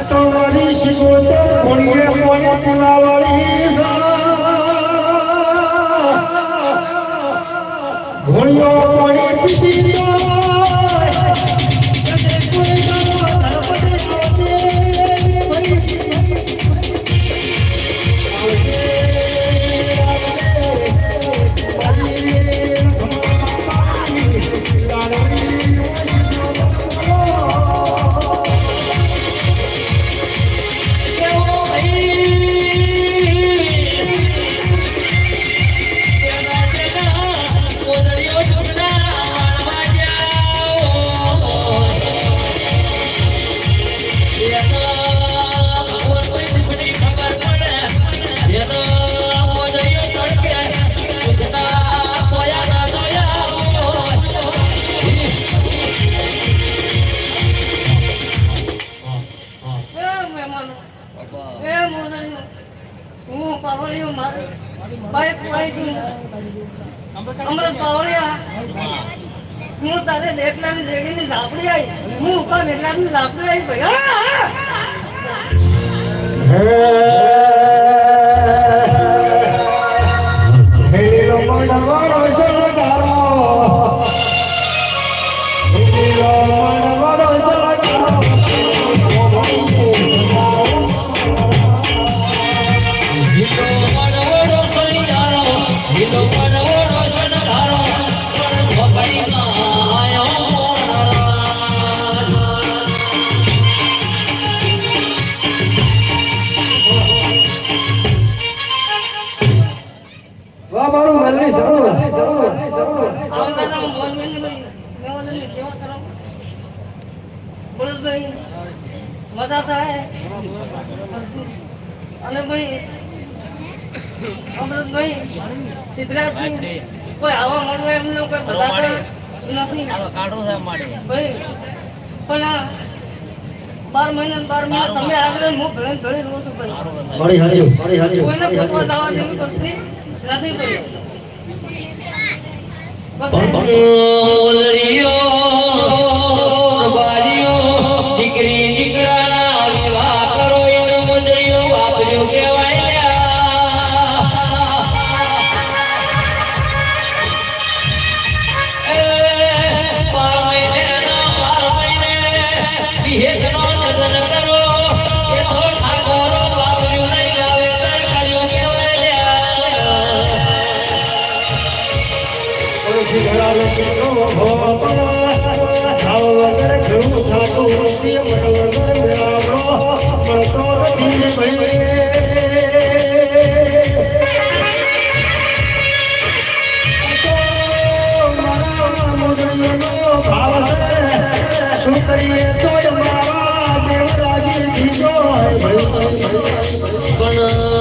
તમારી શિકોતર કોણીએ કોણે પુલાવાળી ઘોડીઓ કોણી પીતી હું તારે લેટલાની રેડીની ઝાપડી આવી હું ઉપર વેટલાની ઝાપડી આવી મજા થાય અને ભાઈ અમૃતભાઈ સિદ્ધરાજસિંહ કોઈ આવા મળવું એમને કોઈ બધા નથી ભાઈ પણ 12 મહિના તમે આગળ હું ઘણી રહું છું ભાઈ કોઈને પોતવા દાવા જેવી કરતી નથી ભાઈ દીકરી દીકરાના વિવાહ કરો એનો મંડળીઓ વાપર્યો કહેવાય વિહેશનો લગ્ન કરો એ તો ઠાકોરો વાપર્યું નહીં ગાવે કર્યો કહેવાય પણ